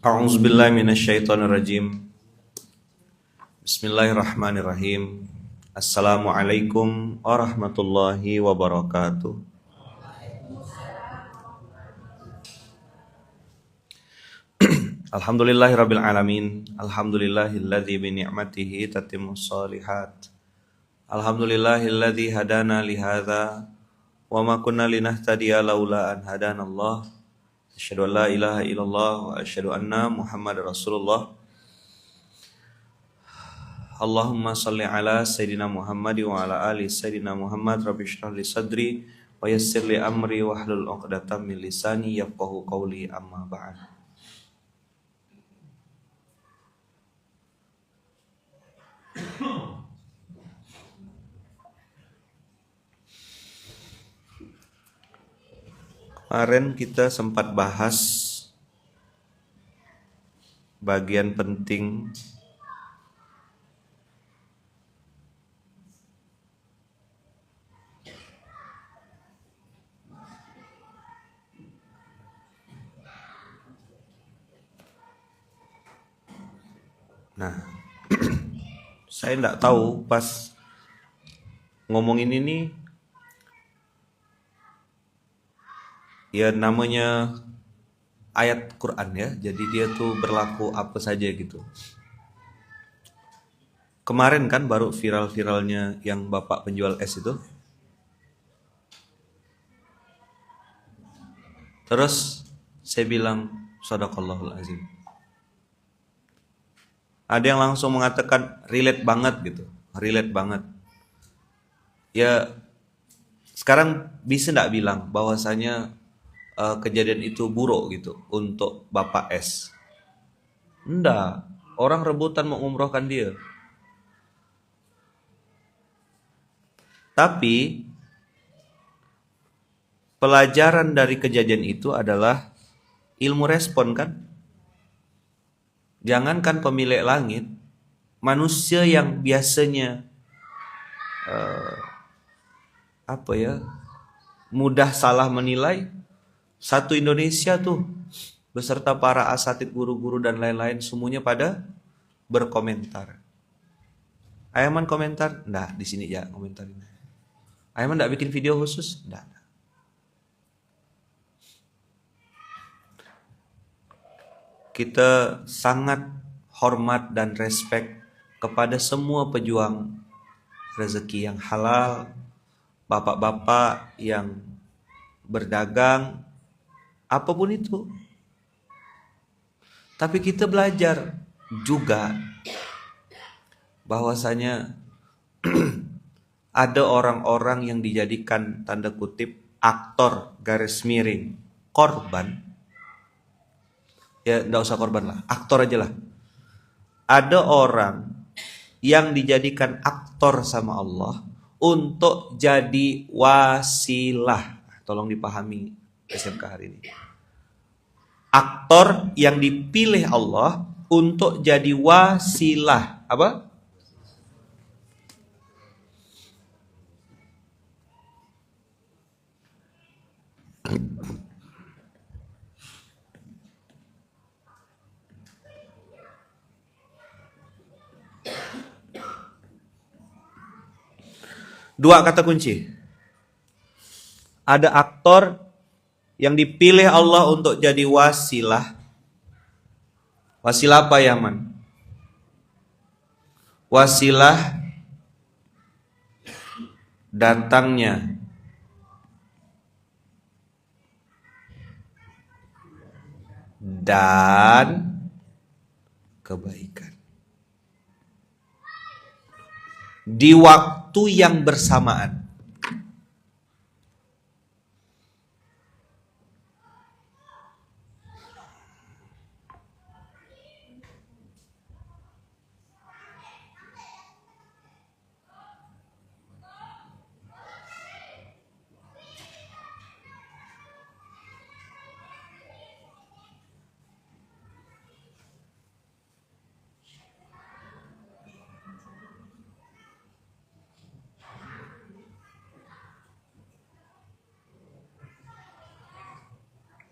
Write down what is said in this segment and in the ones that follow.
A'udzubillahi minasyaitonirrajim. Bismillahirrahmanirrahim. Assalamualaikum warahmatullahi wabarakatuh. Alhamdulillahirabbil alamin. Alhamdulillahilladzi bi ni'matihi tatimmus shalihat. Alhamdulillahilladzi hadana li hadza wa ma kunna linahtadiya laula an hadanallah. Asyhadu an la ilaha illallah wa asyhadu anna Muhammadar Rasulullah. Allahumma salli ala Sayyidina Muhammad wa ala ali Sayyidina Muhammad. Rabbi shrah li sadri wa yassir li amri wahlul 'uqdatam min lisani yafqahu qawli, amma ba'd. Kemarin kita sempat bahas bagian penting saya tidak tahu pas ngomongin ini ya namanya ayat Quran ya, jadi dia tuh berlaku apa saja gitu. Kemarin kan baru viral-viralnya yang bapak penjual es itu. Terus saya bilang shadaqallahul azim. Ada yang langsung mengatakan relate banget gitu, relate banget. Ya sekarang bisa nggak bilang bahwasanya kejadian itu buruk gitu untuk Bapak S? Enggak, orang rebutan mau umrohkan dia. Tapi pelajaran dari kejadian itu adalah ilmu respon kan? Jangankan pemilik langit, manusia yang biasanya mudah salah menilai, satu Indonesia tuh beserta para asatid, guru-guru dan lain-lain semuanya pada berkomentar. Aiman komentar? Nah, di sini ya komentarin. Aiman enggak bikin video khusus? Enggak. Kita sangat hormat dan respect kepada semua pejuang rezeki yang halal, bapak-bapak yang berdagang, apapun itu. Tapi kita belajar juga bahwasanya ada orang-orang yang dijadikan tanda kutip aktor garis miring korban. Ya enggak usah korban lah, aktor aja lah. Ada orang yang dijadikan aktor sama Allah untuk jadi wasilah. Tolong dipahami SMK hari ini. Aktor yang dipilih Allah untuk jadi wasilah. Apa? Dua kata kunci. Ada aktor yang dipilih Allah untuk jadi wasilah. Wasilah apa ya, Man? Wasilah datangnya dan kebaikan di waktu yang bersamaan.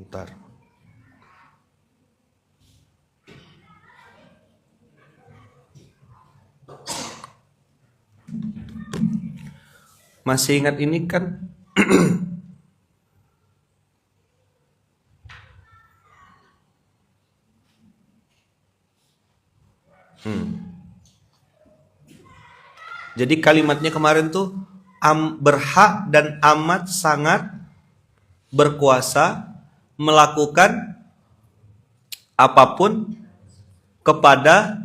Bentar. Masih ingat ini kan? Jadi kalimatnya kemarin tuh berhak dan amat sangat berkuasa melakukan apapun kepada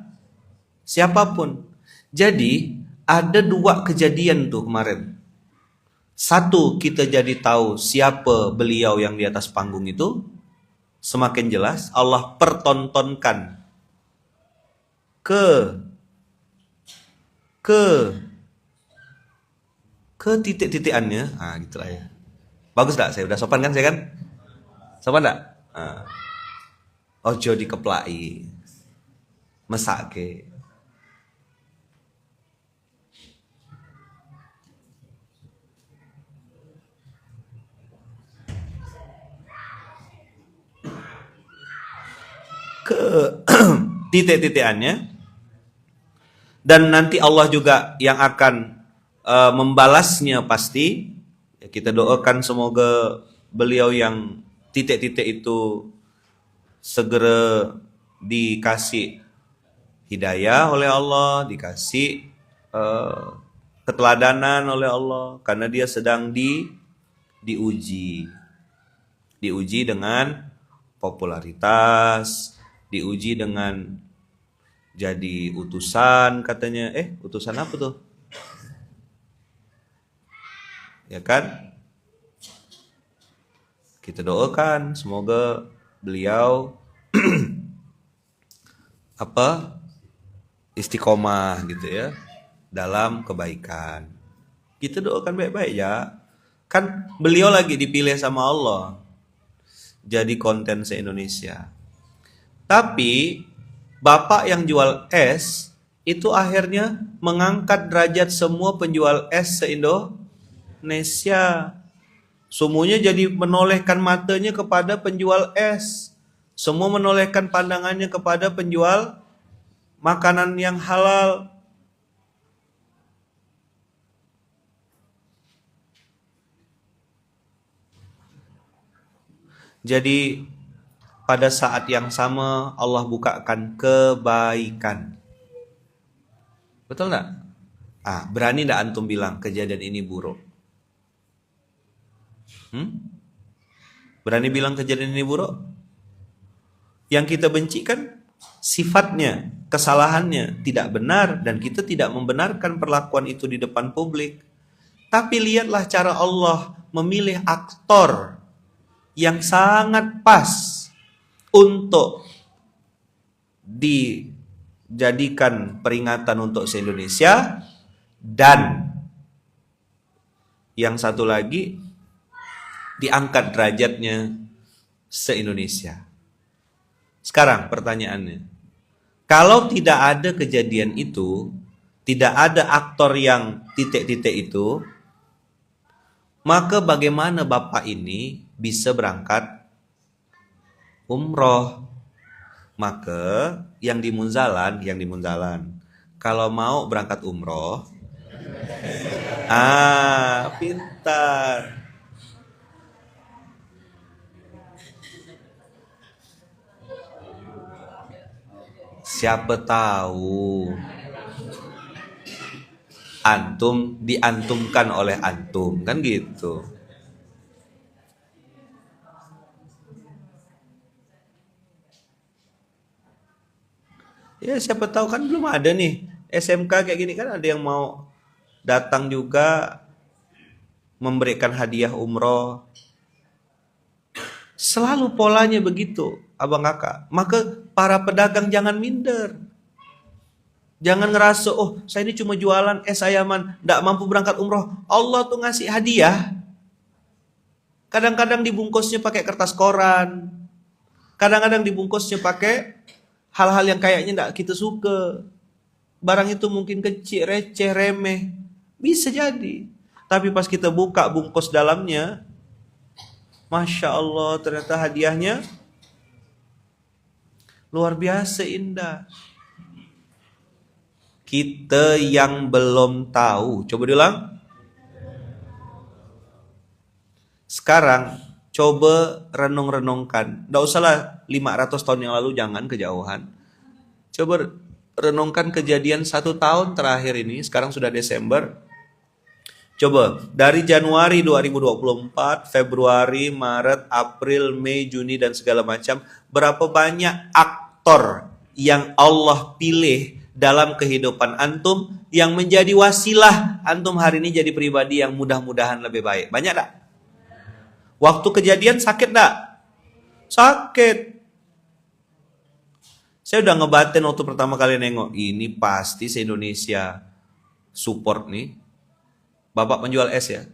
siapapun. Jadi ada dua kejadian tuh kemarin. Satu, kita jadi tahu siapa beliau yang di atas panggung itu. Semakin jelas Allah pertontonkan ke titik-titikannya. Ah, gitulah ya. Bagus gak? Saya udah sopan kan saya kan? Sopan gak? Ah. Ojo dikeplai. Mesake. Ke titik-titikannya. Dan nanti Allah juga yang akan membalasnya pasti. Ya, kita doakan semoga beliau yang titik-titik itu segera dikasih hidayah oleh Allah, dikasih keteladanan oleh Allah, karena dia sedang diuji dengan popularitas, diuji dengan jadi utusan katanya. Utusan apa tuh? Ya kan? Kita doakan semoga beliau istiqomah gitu ya dalam kebaikan. Kita doakan baik-baik ya. Kan beliau lagi dipilih sama Allah jadi konten se-Indonesia. Tapi bapak yang jual es itu akhirnya mengangkat derajat semua penjual es se-Indonesia. Semuanya jadi menolehkan matanya kepada penjual es. Semua menolehkan pandangannya kepada penjual makanan yang halal. Jadi pada saat yang sama Allah bukakan kebaikan. Betul nggak? Berani nggak antum bilang kejadian ini buruk? Berani bilang kejadian ini buruk? Yang kita benci kan sifatnya, kesalahannya tidak benar, dan kita tidak membenarkan perlakuan itu di depan publik. Tapi lihatlah cara Allah memilih aktor yang sangat pas untuk dijadikan peringatan untuk se-Indonesia, dan yang satu lagi diangkat derajatnya se-Indonesia. Sekarang pertanyaannya, kalau tidak ada kejadian itu, tidak ada aktor yang titik-titik itu, maka bagaimana Bapak ini bisa berangkat umroh? Maka yang di Munzalan, kalau mau berangkat umroh, pintar. Siapa tahu antum diantumkan oleh antum, kan gitu. Ya siapa tahu, kan belum ada nih SMK kayak gini, kan ada yang mau datang juga memberikan hadiah umroh. Selalu polanya begitu, abang kakak. Maka para pedagang jangan minder. Jangan ngerasa, saya ini cuma jualan es ayaman, gak mampu berangkat umroh. Allah tuh ngasih hadiah. Kadang-kadang dibungkusnya pakai kertas koran. Kadang-kadang dibungkusnya pakai hal-hal yang kayaknya gak kita suka. Barang itu mungkin kecil, receh, remeh. Bisa jadi. Tapi pas kita buka bungkus dalamnya, Masya Allah, ternyata hadiahnya luar biasa indah. Kita yang belum tahu, coba diulang. Sekarang coba renung-renungkan. Nggak usahlah 500 tahun yang lalu, jangan kejauhan. Coba renungkan kejadian 1 tahun terakhir ini. Sekarang sudah Desember. Coba dari Januari 2024, Februari, Maret, April, Mei, Juni dan segala macam, berapa banyak aktor yang Allah pilih dalam kehidupan antum yang menjadi wasilah antum hari ini jadi pribadi yang mudah-mudahan lebih baik. Banyak tak? Waktu kejadian sakit tak? Sakit. Saya udah ngebatin waktu pertama kali nengok, ini pasti se-Indonesia support nih. Bapak penjual es ya,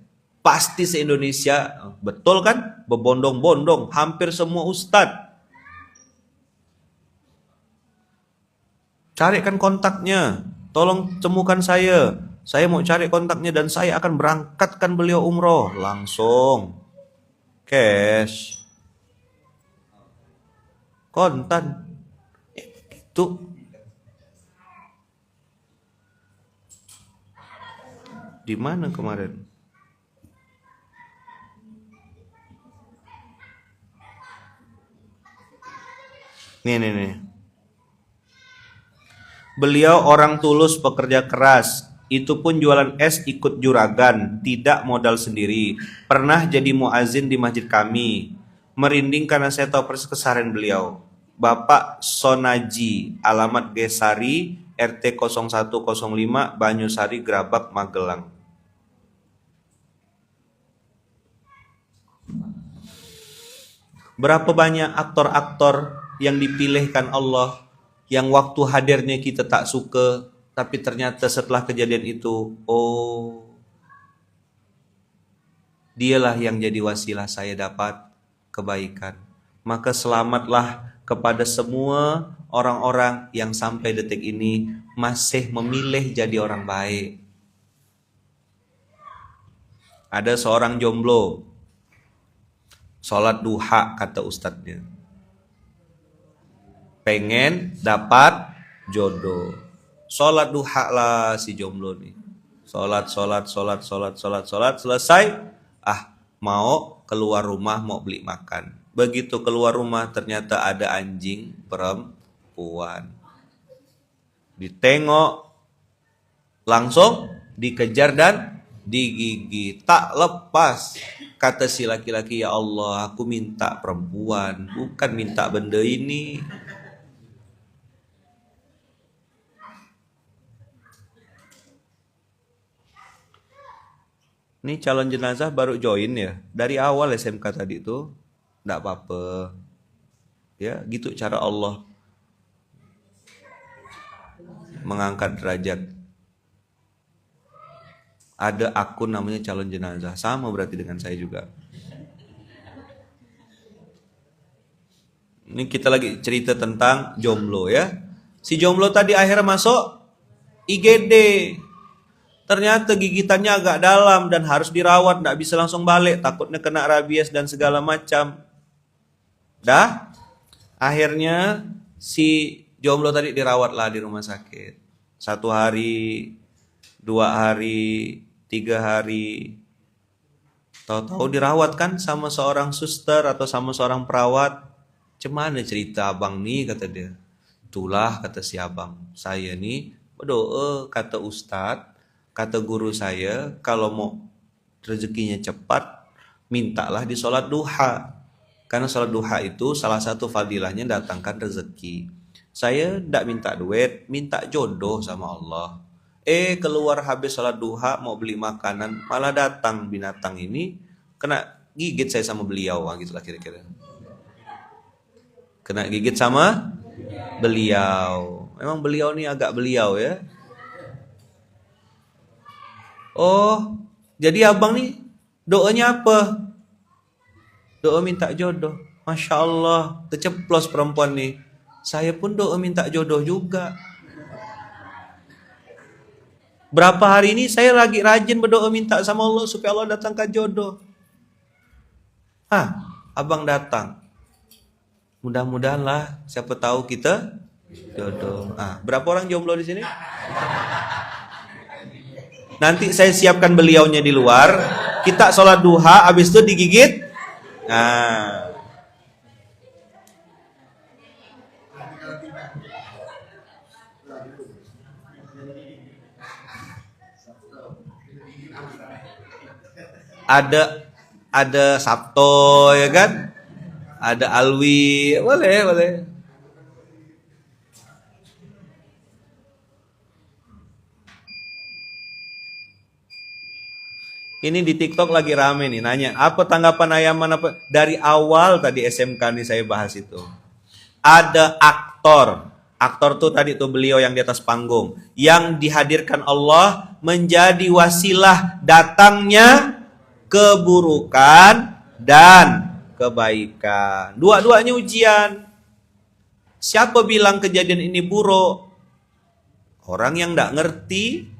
pasti se-Indonesia, betul kan? Berbondong-bondong, hampir semua ustadz. Carikan kontaknya, tolong temukan saya mau cari kontaknya dan saya akan berangkatkan beliau umroh. Langsung, cash, kontan, itu. Di mana kemarin? Nih. Beliau orang tulus, pekerja keras. Itu pun jualan es ikut juragan, tidak modal sendiri. Pernah jadi muazin di masjid kami. Merinding karena saya tahu persis keseharian beliau. Bapak Sonaji, alamat Gesari, RT 0105, Banyusari, Grabak, Magelang. Berapa banyak aktor-aktor yang dipilihkan Allah, yang waktu hadirnya kita tak suka, tapi ternyata setelah kejadian itu, oh, dialah yang jadi wasilah saya dapat kebaikan. Maka selamatlah kepada semua orang-orang yang sampai detik ini masih memilih jadi orang baik. Ada seorang jomblo, sholat duha kata ustadznya, pengen dapat jodoh. Sholat duha lah si jomblo nih. Sholat, selesai. Mau keluar rumah, mau beli makan. Begitu keluar rumah ternyata ada anjing perempuan. Ditengok, langsung dikejar dan digigit. Tak lepas. Kata si laki-laki, ya Allah, aku minta perempuan, bukan minta benda ini. Ini calon jenazah baru join ya. Dari awal SMK tadi tuh, enggak apa-apa. Ya, gitu cara Allah mengangkat derajat. Ada akun namanya calon jenazah, sama berarti dengan saya juga. Ini kita lagi cerita tentang jomblo ya. Si jomblo tadi akhirnya masuk IGD. Ternyata gigitannya agak dalam dan harus dirawat, nggak bisa langsung balik, takutnya kena rabies dan segala macam. Akhirnya si jomblo tadi dirawatlah di rumah sakit. 1 hari, 2 hari, 3 hari. Tahu-tahu dirawat kan sama seorang suster atau sama seorang perawat. Cemana cerita abang nih, kata dia. Itulah kata si abang, saya nih berdoa, kata ustadz, kata guru saya, kalau mau rezekinya cepat, mintalah di sholat duha. Karena sholat duha itu salah satu fadilahnya datangkan rezeki. Saya tidak minta duit, minta jodoh sama Allah. Keluar habis sholat duha, mau beli makanan, malah datang binatang ini, kena gigit saya sama beliau, gitulah kira-kira. Kena gigit sama beliau. Memang beliau nih agak beliau ya. Oh, jadi abang nih doanya apa? Doa minta jodoh. Masya Allah, terceplos perempuan nih. Saya pun doa minta jodoh juga. Berapa hari ini saya lagi rajin berdoa minta sama Allah supaya Allah datangkan jodoh. Abang datang. Mudah-mudahan lah, siapa tahu kita jodoh. Berapa orang jomblo di sini? Nanti saya siapkan beliaunya di luar. Kita sholat duha, habis itu digigit. Nah, ada Sabto ya kan? Ada Alwi, boleh, boleh. Ini di TikTok lagi rame nih nanya, apa tanggapan Ayaman apa? Dari awal tadi SMK nih saya bahas itu. Ada aktor. Aktor tuh tadi tuh beliau yang di atas panggung. Yang dihadirkan Allah menjadi wasilah datangnya keburukan dan kebaikan. Dua-duanya ujian. Siapa bilang kejadian ini buruk? Orang yang tidak ngerti.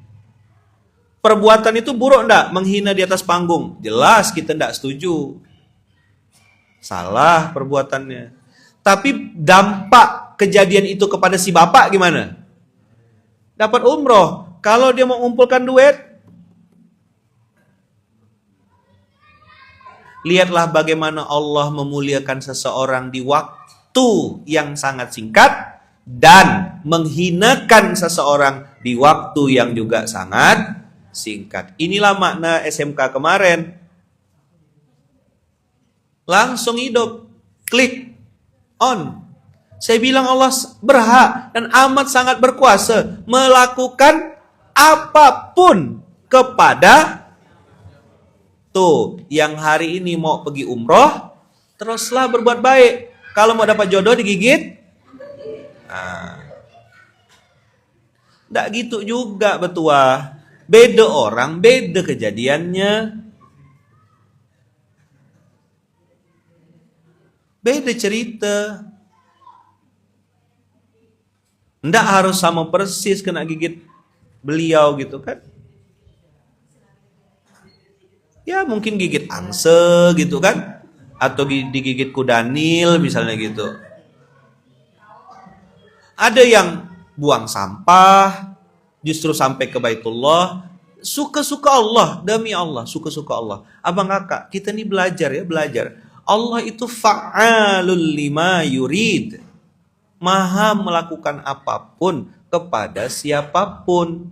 Perbuatan itu buruk enggak? Menghina di atas panggung. Jelas kita enggak setuju. Salah perbuatannya. Tapi dampak kejadian itu kepada si bapak gimana? Dapat umroh. Kalau dia mau mengumpulkan duit, lihatlah bagaimana Allah memuliakan seseorang di waktu yang sangat singkat dan menghinakan seseorang di waktu yang juga sangat singkat. Inilah makna SMK kemarin. Langsung hidup. Klik. On. Saya bilang Allah berhak dan amat sangat berkuasa melakukan apapun kepada tuh yang hari ini mau pergi umroh, teruslah berbuat baik. Kalau mau dapat jodoh digigit. Nggak gitu juga betua. Beda orang, beda kejadiannya. Beda cerita. Nggak harus sama persis kena gigit beliau gitu kan. Ya mungkin gigit angse gitu kan. Atau digigit kudanil misalnya gitu. Ada yang buang sampah, justru sampai ke Baitullah. Suka-suka Allah, demi Allah, suka-suka Allah. Abang kakak, kita nih belajar ya, belajar. Allah itu fa'alul lima yurid. Maha melakukan apapun kepada siapapun.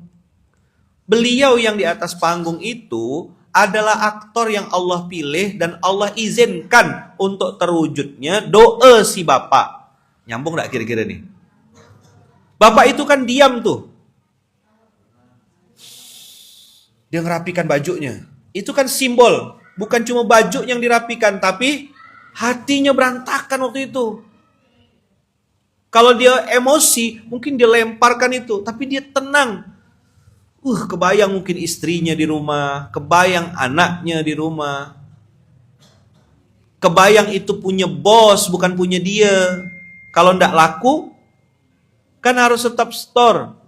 Beliau yang di atas panggung itu adalah aktor yang Allah pilih dan Allah izinkan untuk terwujudnya doa si bapak. Nyambung gak kira-kira nih? Bapak itu kan diam tuh. Dia ngerapikan bajunya. Itu kan simbol. Bukan cuma baju yang dirapikan, tapi hatinya berantakan waktu itu. Kalau dia emosi, mungkin dia lemparkan itu. Tapi dia tenang. Kebayang mungkin istrinya di rumah. Kebayang anaknya di rumah. Kebayang itu punya bos, bukan punya dia. Kalau ndak laku, kan harus tetap store.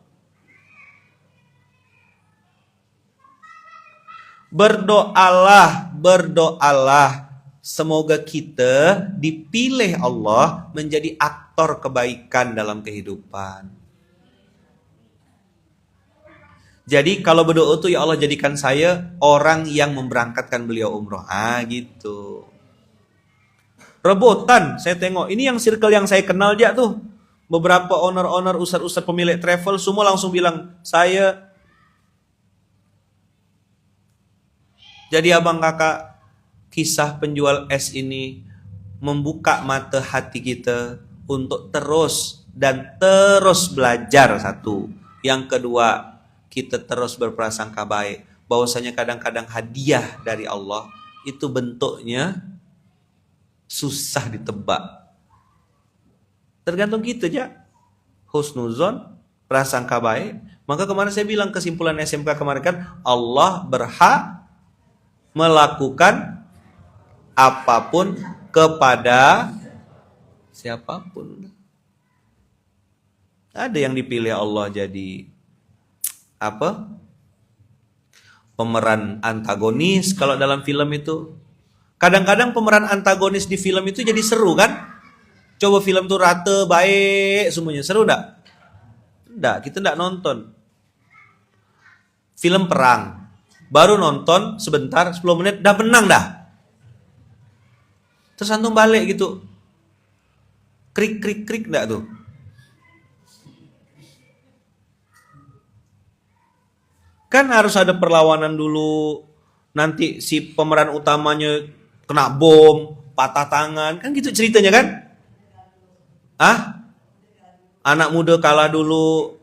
Berdoalah, berdoalah. Semoga kita dipilih Allah menjadi aktor kebaikan dalam kehidupan. Jadi kalau berdoa tuh ya Allah jadikan saya orang yang memberangkatkan beliau umroh. Gitu. Rebutan, saya tengok. Ini yang circle yang saya kenal aja tuh. Beberapa owner-owner, ustadz-ustadz pemilik travel semua langsung bilang, saya. Jadi abang kakak, kisah penjual es ini membuka mata hati kita untuk terus dan terus belajar satu. Yang kedua, kita terus berprasangka baik. Bahwasanya kadang-kadang hadiah dari Allah itu bentuknya susah ditebak. Tergantung kita aja. Husnuzon, prasangka baik. Maka kemarin saya bilang kesimpulan SMK kemarin kan, Allah berhak melakukan apapun kepada siapapun. Ada yang dipilih Allah jadi apa? Pemeran antagonis kalau dalam film itu. Kadang-kadang pemeran antagonis di film itu jadi seru kan? Coba film tuh rata, baik semuanya. Seru enggak? Enggak, kita enggak nonton. Film perang. baru nonton sebentar 10 menit udah menang dah. Terus antum balik gitu. Krik krik krik enggak tuh? Kan harus ada perlawanan dulu. Nanti si pemeran utamanya kena bom, patah tangan, kan gitu ceritanya kan? Ah? Anak muda kalah dulu.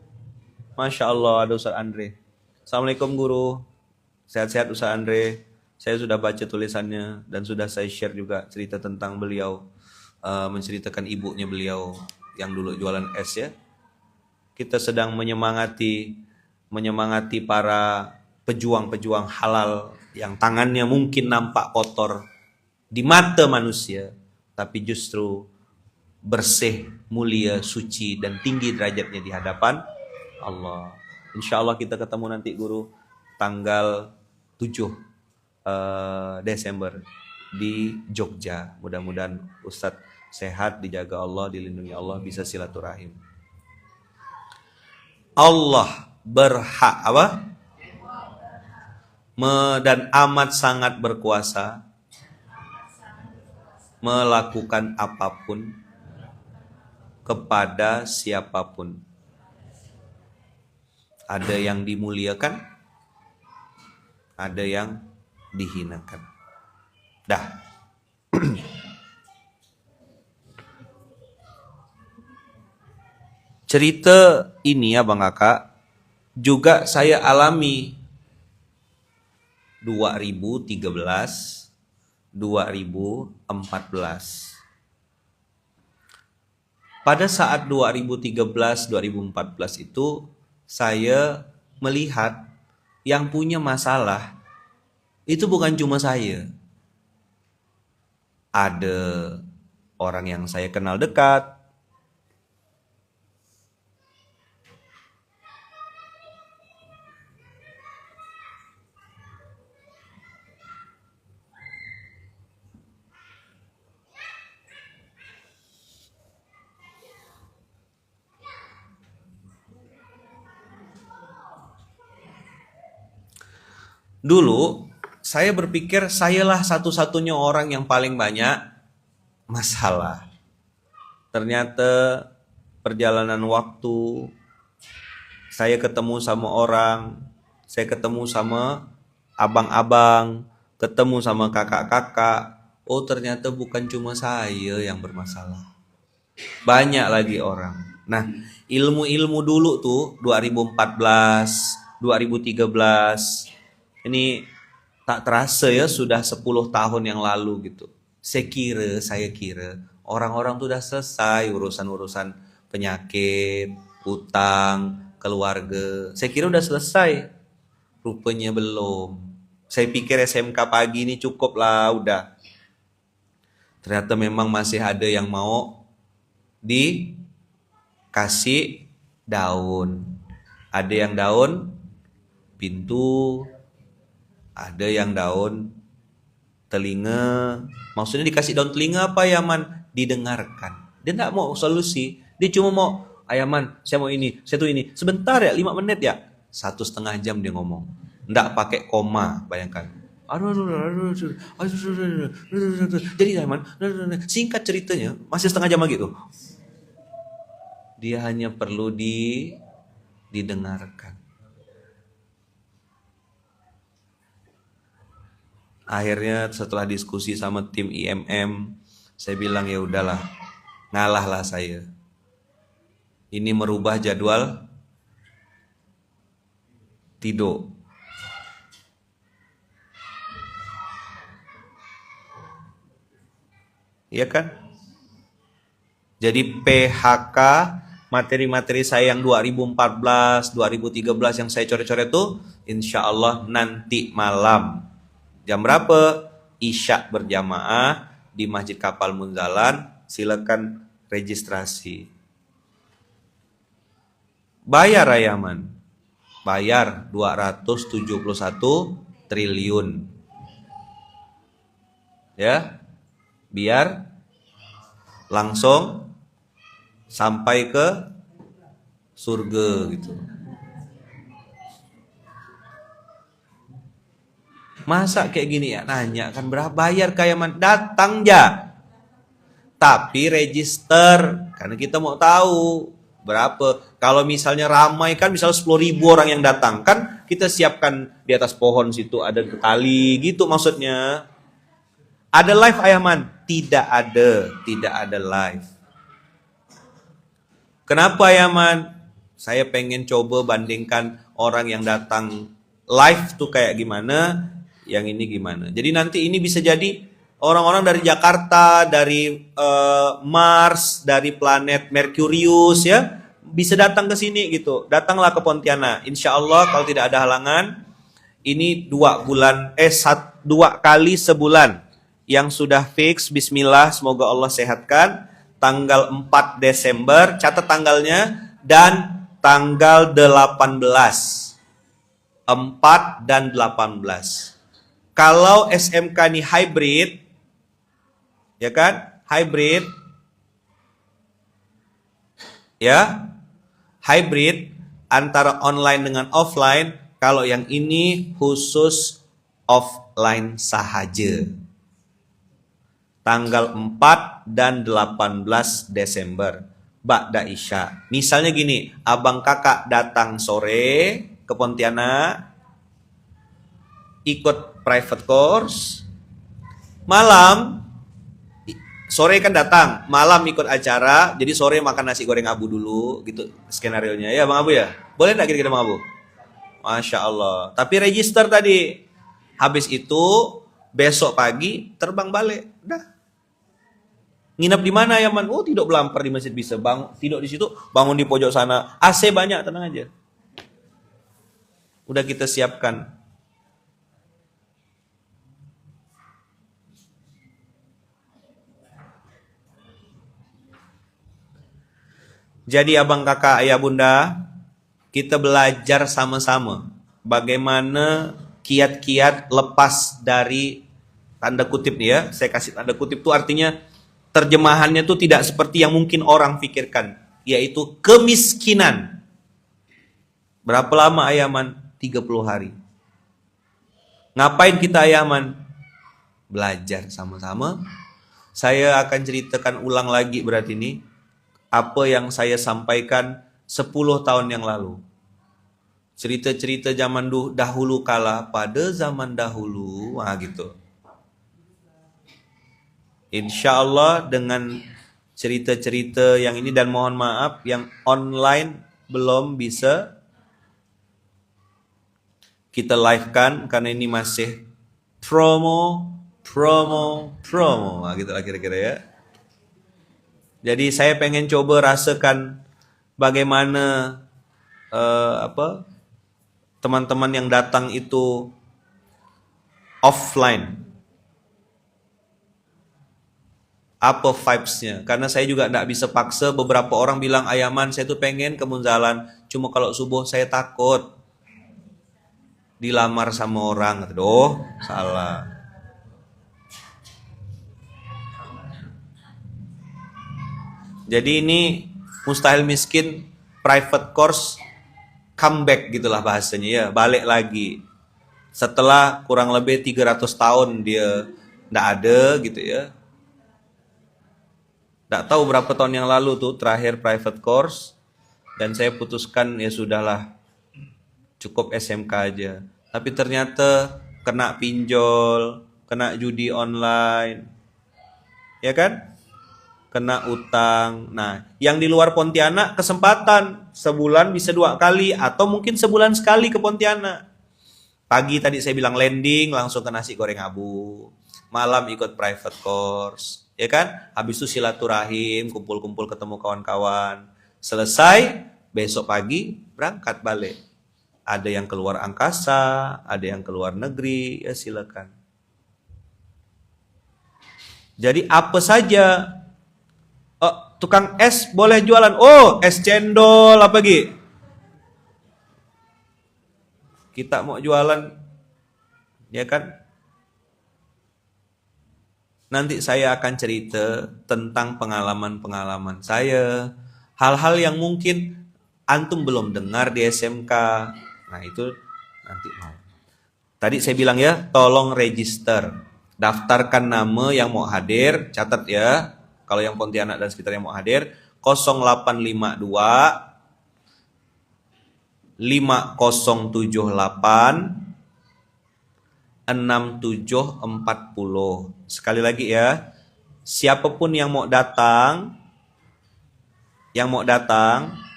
Masya Allah, ada Ustaz Andre. Assalamualaikum guru. Sehat-sehat Ustaz Andre. Saya sudah baca tulisannya dan sudah saya share juga cerita tentang beliau. Menceritakan ibunya beliau yang dulu jualan es ya. Kita sedang menyemangati para pejuang-pejuang halal yang tangannya mungkin nampak kotor di mata manusia, tapi justru bersih, mulia, suci, dan tinggi derajatnya di hadapan Allah. Insya Allah kita ketemu nanti guru tanggal 7 Desember di Jogja. Mudah-mudahan Ustadz sehat, dijaga Allah, dilindungi Allah, bisa silaturahim. Allah berhak apa? Dan amat sangat berkuasa melakukan apapun kepada siapapun. Ada yang dimuliakan, ada yang dihinakan. Dah. Cerita ini ya Bang Kakak juga saya alami 2013, 2014. Pada saat 2013, 2014 itu saya melihat yang punya masalah itu bukan cuma saya. Ada orang yang saya kenal dekat, dulu saya berpikir sayalah satu-satunya orang yang paling banyak masalah. Ternyata perjalanan waktu, saya ketemu sama orang, saya ketemu sama abang-abang, ketemu sama kakak-kakak. Oh ternyata bukan cuma saya yang bermasalah. Banyak lagi orang. Nah ilmu-ilmu dulu tuh 2014, 2013, ini tak terasa ya sudah 10 tahun yang lalu gitu. Saya kira orang-orang tuh udah selesai urusan-urusan penyakit, utang, keluarga. Saya kira udah selesai. Rupanya belum. Saya pikir SMK pagi ini cukup lah udah. Ternyata memang masih ada yang mau dikasih daun. Ada yang daun pintu, ada yang daun telinga. Maksudnya dikasih daun telinga apa ya Man? Didengarkan. Dia gak mau solusi. Dia cuma mau, Ayaman, saya mau ini, saya tuh ini. Sebentar ya, 5 menit ya. 1,5 jam dia ngomong. Nggak pakai koma, bayangkan. Jadi Ayaman, singkat ceritanya, masih setengah jam lagi tuh. Dia hanya perlu didengarkan. Akhirnya setelah diskusi sama tim IMM, saya bilang ya udahlah, ngalahlah saya. Ini merubah jadwal tidur. Iya kan? Jadi PHK materi-materi saya yang 2014, 2013 yang saya coret-coret itu insya Allah nanti malam. Jam berapa? Isya berjamaah di Masjid Kapal Munzalan. Silakan registrasi. Bayar Ayaman. Bayar 271 triliun. Ya. Biar langsung sampai ke surga gitu. Masa kayak gini ya? Nanya kan berapa bayar kayak datang ya. Tapi register karena kita mau tahu berapa. Kalau misalnya ramai kan misalnya 10.000 orang yang datang kan kita siapkan di atas pohon situ ada kali gitu maksudnya. Ada live Ayaman? Tidak ada live. Kenapa Ayaman? Saya pengen coba bandingkan orang yang datang live tuh kayak gimana, yang ini gimana. Jadi nanti ini bisa jadi orang-orang dari Jakarta, dari Mars, dari planet Merkurius ya, bisa datang ke sini gitu. Datanglah ke Pontianak. Insya Allah kalau tidak ada halangan, ini 2 kali sebulan yang sudah fix. Bismillah, semoga Allah sehatkan. Tanggal 4 Desember, catat tanggalnya, dan tanggal 18. 4 dan 18. Kalau SMK ini hybrid, ya kan? Hybrid, ya, hybrid antara online dengan offline. Kalau yang ini khusus offline sahaja. Tanggal 4 dan 18 Desember, Ba'da Isya. Misalnya gini, abang kakak datang sore ke Pontianak, ikut private course, malam, sore kan datang, malam ikut acara, jadi sore makan nasi goreng Abu dulu, gitu skenario-nya. Ya Bang Abu ya? Boleh nggak kira-kira Bang Abu? Masya Allah. Tapi register tadi. Habis itu, besok pagi terbang balik. Udah. Nginep di mana ya Man? Oh, tidur belampar di masjid bisa. Tidur di situ, bangun di pojok sana. AC banyak, tenang aja. Udah kita siapkan. Jadi abang kakak ayah bunda, kita belajar sama-sama bagaimana kiat-kiat lepas dari tanda kutip nih ya. Saya kasih tanda kutip itu artinya terjemahannya tuh tidak seperti yang mungkin orang pikirkan, yaitu kemiskinan. Berapa lama Ayaman? 30 hari. Ngapain kita Ayaman? Belajar sama-sama. Saya akan ceritakan ulang lagi berarti ini apa yang saya sampaikan 10 tahun yang lalu. Cerita-cerita zaman dahulu kala, pada zaman dahulu, gitu. Insya Allah dengan cerita-cerita yang ini, dan mohon maaf yang online belum bisa kita live-kan karena ini masih promo, gitulah kira-kira ya. Jadi saya pengen coba rasakan bagaimana teman-teman yang datang itu offline. Apa vibes-nya? Karena saya juga tidak bisa paksa. Beberapa orang bilang, Ayaman saya tuh pengen ke Munzalan, cuma kalau subuh saya takut dilamar sama orang. Oh, salah. Jadi ini Mustahil Miskin private course comeback gitulah bahasanya ya, balik lagi. Setelah kurang lebih 300 tahun dia tidak ada gitu ya. Tidak tahu berapa tahun yang lalu tuh terakhir private course, dan saya putuskan ya sudahlah, cukup SMK aja. Tapi ternyata kena pinjol, kena judi online, ya kan? Kena utang. Nah, yang di luar Pontianak kesempatan sebulan bisa 2 kali atau mungkin sebulan sekali ke Pontianak. Pagi tadi saya bilang landing langsung ke nasi goreng Abu, malam ikut private course. Ya kan? Habis itu silaturahim, kumpul-kumpul ketemu kawan-kawan. Selesai, besok pagi berangkat balik. Ada yang keluar angkasa, ada yang keluar negeri, ya silakan. Jadi apa saja, tukang es boleh jualan. Oh, es cendol apa lagi? Kita mau jualan, ya kan? Nanti saya akan cerita tentang pengalaman-pengalaman saya, hal-hal yang mungkin antum belum dengar di SMK. Nah itu nanti mau. Tadi saya bilang ya, tolong register. Daftarkan nama yang mau hadir, catat ya. Kalau yang Pontianak dan sekitar yang mau hadir, 0852 5078 6740. Sekali lagi ya, siapapun yang mau datang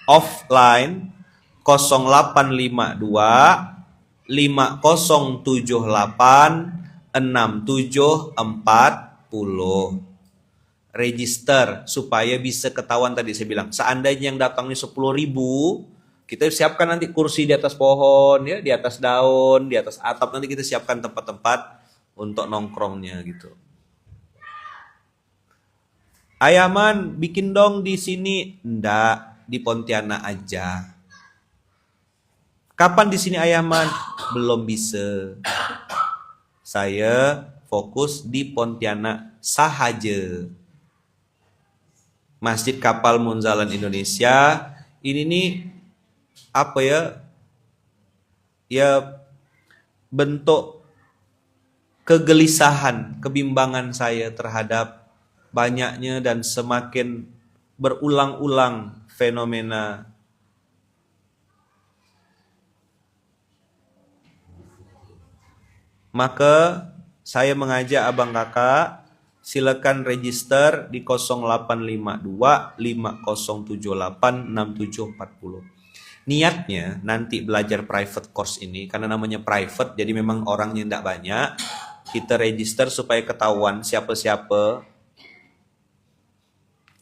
offline 0852 5078 6740. Register supaya bisa ketahuan. Tadi saya bilang, seandainya yang datang ini 10.000, kita siapkan nanti kursi di atas pohon, ya, di atas daun, di atas atap, nanti kita siapkan tempat-tempat untuk nongkrongnya gitu. Ayaman, bikin dong di sini. Ndak, di Pontianak aja. Kapan di sini Ayaman? Belum bisa. Saya fokus di Pontianak sahaja. Masjid Kapal Munzalan Indonesia ini nih apa ya? Ya bentuk kegelisahan, kebimbangan saya terhadap banyaknya dan semakin berulang-ulang fenomena maka saya mengajak abang kakak silakan register di 0852 5078 6740. Niatnya nanti belajar private course ini karena namanya private, jadi memang orangnya tidak banyak. Kita register supaya ketahuan siapa-siapa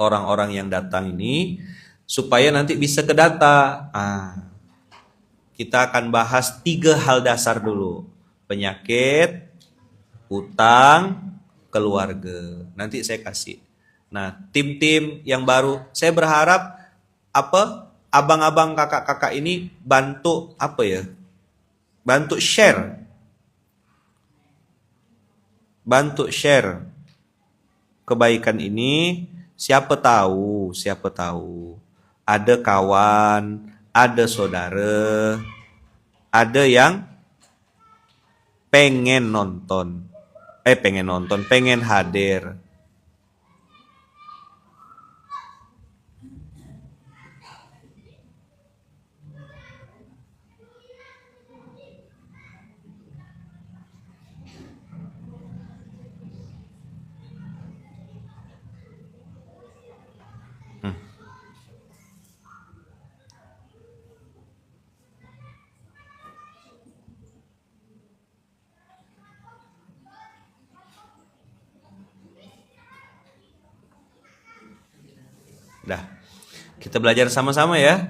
orang-orang yang datang ini, supaya nanti bisa ke data. Kita akan bahas 3 hal dasar dulu: penyakit, utang, keluarga. Nanti saya kasih. Nah, tim-tim yang baru, saya berharap abang-abang, kakak-kakak ini bantu bantu share. Bantu share kebaikan ini. Siapa tahu ada kawan, ada saudara, ada yang pengen hadir. Dah, kita belajar sama-sama ya.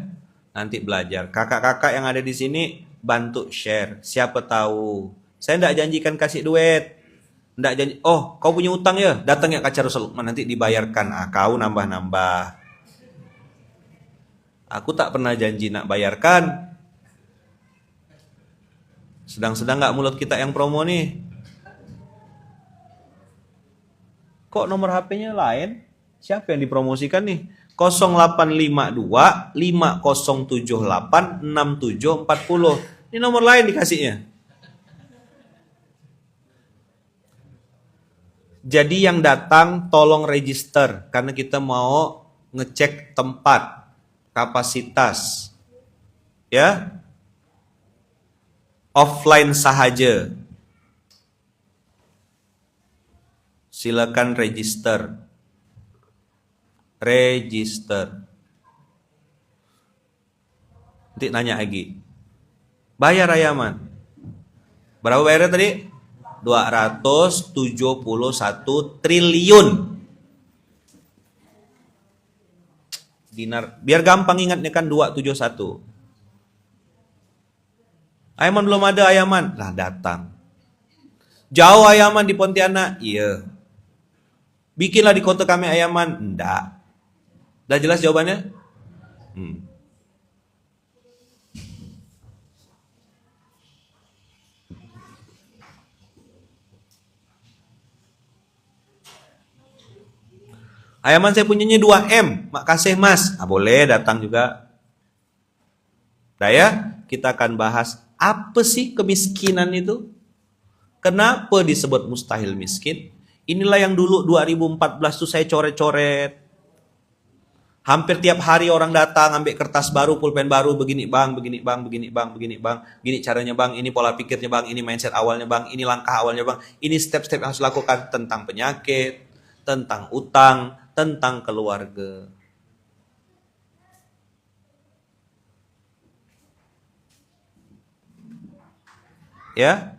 Nanti belajar. Kakak-kakak yang ada di sini bantu share. Siapa tahu. Saya tidak janjikan kasih duit. Tidak janji. Oh, kau punya utang ya? Datang ya ke acara Lukman, nanti dibayarkan. Kau nambah-nambah. Aku tak pernah janji nak bayarkan. Sedang-sedang nggak mulut kita yang promo nih. Kok nomor HP-nya lain? Siapa yang dipromosikan nih? 0852 5078 6740. Ini nomor lain dikasihnya. Jadi yang datang tolong register karena kita mau ngecek tempat, kapasitas. Ya. Offline sahaja. Silakan register. Nanti nanya lagi. Bayar Ayaman. Berapa bayarnya tadi? 271 triliun dinar. Biar gampang ingatnya kan 271. Ayaman belum ada Ayaman. Lah datang. Jauh Ayaman di Pontianak? Iya. Bikinlah di kota kami Ayaman? Enggak. Udah jelas jawabannya? Ayaman saya punyanya 2M. Makasih mas. Boleh datang juga. Udah ya, kita akan bahas apa sih kemiskinan itu? Kenapa disebut mustahil miskin? Inilah yang dulu 2014 tuh saya coret-coret. Hampir tiap hari orang datang ambil kertas baru, pulpen baru, begini bang, begini bang, begini bang, begini bang, gini caranya bang, ini pola pikirnya bang, ini mindset awalnya bang, ini langkah awalnya bang, ini step-step yang harus lakukan tentang penyakit, tentang utang, tentang keluarga. Ya,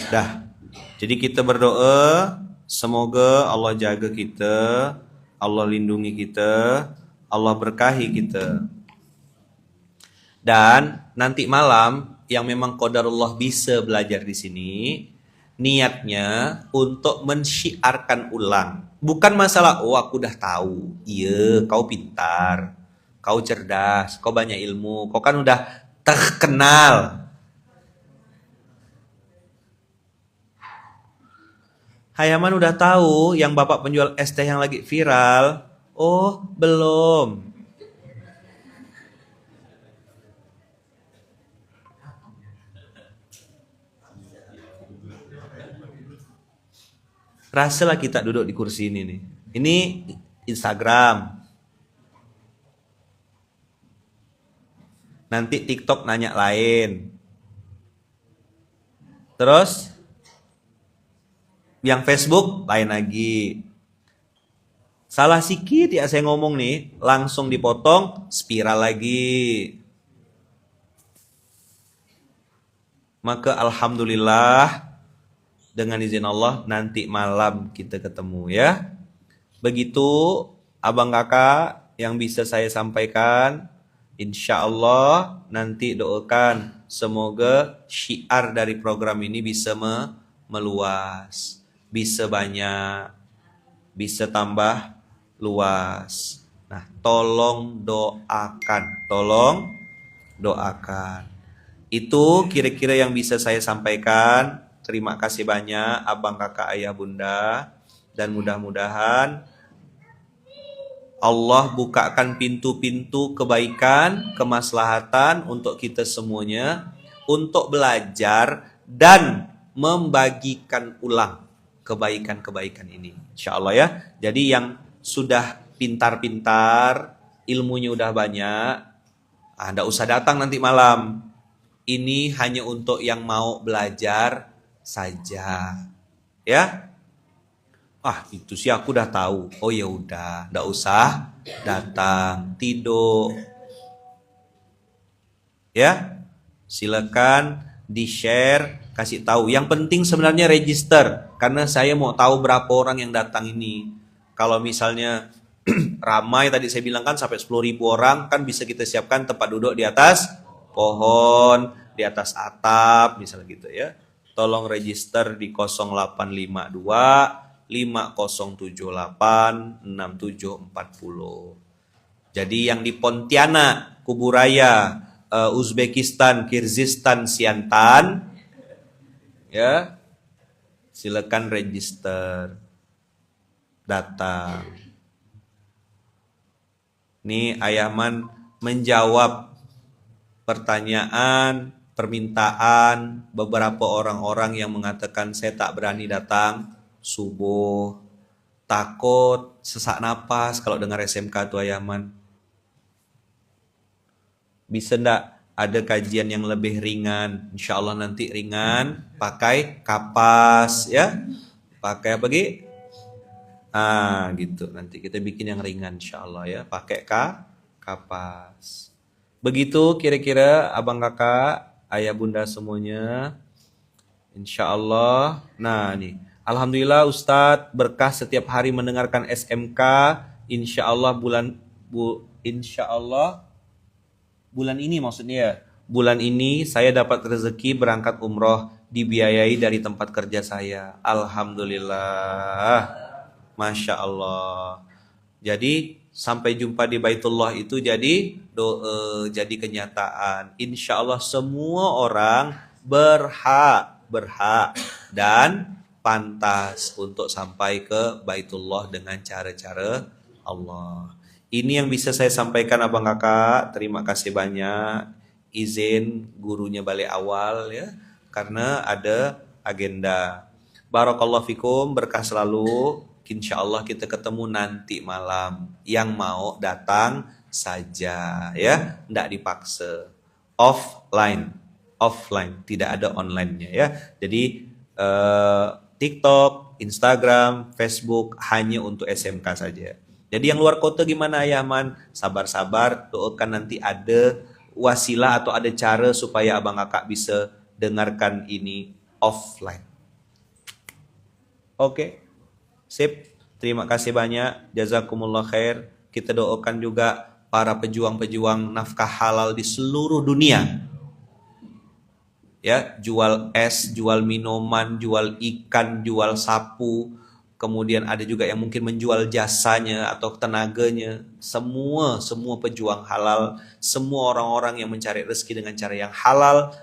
dah. Jadi kita berdoa, semoga Allah jaga kita, Allah lindungi kita, Allah berkahi kita. Dan nanti malam yang memang qadarullah bisa belajar di sini, niatnya untuk mensyiarkan ulang. Bukan masalah, oh aku udah tahu. Iya, kau pintar, kau cerdas, kau banyak ilmu, kau kan udah terkenal. Hayaman udah tahu yang bapak penjual es teh yang lagi viral. Oh, belum. Rasalah kita duduk di kursi ini nih. Ini Instagram. Nanti TikTok nanya lain. Terus yang Facebook lain lagi. Salah sikit ya saya ngomong nih, langsung dipotong, spiral lagi. Maka alhamdulillah dengan izin Allah nanti malam kita ketemu ya. Begitu abang kakak yang bisa saya sampaikan. Insya Allah nanti doakan semoga syiar dari program ini bisa meluas, bisa banyak, bisa tambah luas. Nah, tolong doakan. Itu kira-kira yang bisa saya sampaikan. Terima kasih banyak abang kakak ayah bunda, dan mudah-mudahan Allah bukakan pintu-pintu kebaikan, kemaslahatan untuk kita semuanya, untuk belajar dan membagikan ulang kebaikan-kebaikan ini. Insya Allah ya. Jadi yang sudah pintar-pintar, ilmunya udah banyak, nggak usah datang nanti malam. Ini hanya untuk yang mau belajar saja. Ya. Ah, itu sih aku udah tahu. Oh ya udah, nggak usah datang, tidur. Ya. Silakan di-share, kasih tahu. Yang penting sebenarnya register, karena saya mau tahu berapa orang yang datang ini. Kalau misalnya ramai tadi saya bilang kan sampai 10.000 orang, kan bisa kita siapkan tempat duduk di atas pohon, di atas atap, misalnya gitu ya. Tolong register di 0852 5078 6740. Jadi yang di Pontianak, Kuburaya, Uzbekistan, Kyrgyzstan, Siantan, ya, silakan register, datang. Nih Ayaman menjawab pertanyaan, permintaan beberapa orang-orang yang mengatakan saya tak berani datang subuh, takut sesak napas kalau dengar SMK tuh Ayaman. Bisa ndak ada kajian yang lebih ringan? Insya Allah nanti ringan, pakai kapas ya. Pakai apa Gi? Gitu. Nanti kita bikin yang ringan insya Allah ya. Pakai kapas. Begitu kira-kira abang kakak, ayah bunda semuanya. Insya Allah. Nah nih. Alhamdulillah Ustadz berkah setiap hari mendengarkan SMK. Insya Allah insya Allah bulan ini maksudnya. Bulan ini saya dapat rezeki berangkat umroh. dibiayai dari tempat kerja saya. Alhamdulillah, Masya Allah. Jadi sampai jumpa di Baitullah itu jadi jadi kenyataan. Insya Allah semua orang berhak dan pantas untuk sampai ke Baitullah dengan cara-cara Allah. Ini yang bisa saya sampaikan abang kakak. Terima kasih banyak. Izin gurunya balik awal ya, karena ada agenda. Barakallahu fikum, berkah selalu. Insya Allah kita ketemu nanti malam. Yang mau datang saja ya, tidak dipaksa. Offline, tidak ada online-nya ya. Jadi TikTok, Instagram, Facebook hanya untuk SMK saja. Jadi yang luar kota gimana ya Man? Sabar-sabar, doakan nanti ada wasilah atau ada cara supaya abang kakak bisa dengarkan ini offline. Oke. Sip, terima kasih banyak. Jazakumullah khair. Kita doakan juga para pejuang-pejuang nafkah halal di seluruh dunia. Ya, jual es, jual minuman, jual ikan, jual sapu. Kemudian ada juga yang mungkin menjual jasanya atau tenaganya. Semua pejuang halal, semua orang-orang yang mencari rezeki dengan cara yang halal,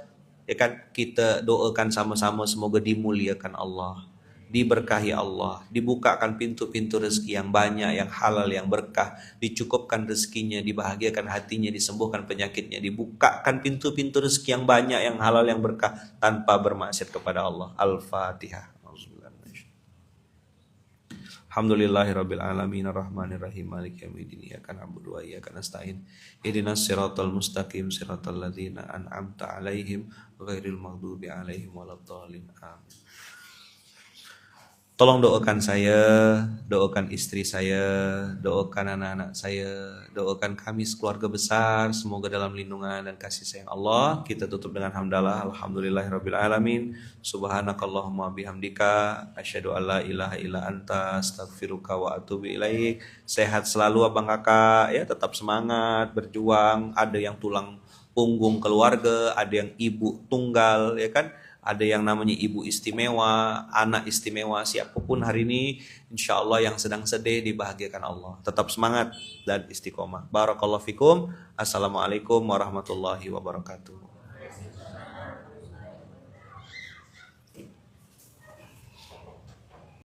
ya kan, kita doakan sama-sama semoga dimuliakan Allah, diberkahi Allah, dibukakan pintu-pintu rezeki yang banyak, yang halal, yang berkah, dicukupkan rezekinya, dibahagiakan hatinya, disembuhkan penyakitnya, dibukakan pintu-pintu rezeki yang banyak, yang halal, yang berkah, tanpa bermaksiat kepada Allah. Al-Fatihah. Alhamdulillahirabbil alamin arrahmanirrahim maliki yaumiddin iyyaka na'budu wa iyyaka nasta'in ihdinas siratal mustaqim siratal ladzina an'amta 'alaihim ghairil maghdubi 'alaihim waladdallin amin. Tolong doakan saya, doakan istri saya, doakan anak-anak saya, doakan kami sekeluarga besar, semoga dalam lindungan dan kasih sayang Allah. Kita tutup dengan hamdalah, alhamdulillahirabbil alamin, subhanakallahumma bihamdika, asyhadu alla ilaha illa anta, astaghfiruka wa atubu ilaik. Sehat selalu abang kakak, ya tetap semangat, berjuang. Ada yang tulang punggung keluarga, ada yang ibu tunggal, ya kan? Ada yang namanya ibu istimewa, anak istimewa, siapapun hari ini, insya Allah yang sedang sedih dibahagiakan Allah. Tetap semangat dan istiqomah. Barakallahu fikum. Assalamualaikum warahmatullahi wabarakatuh.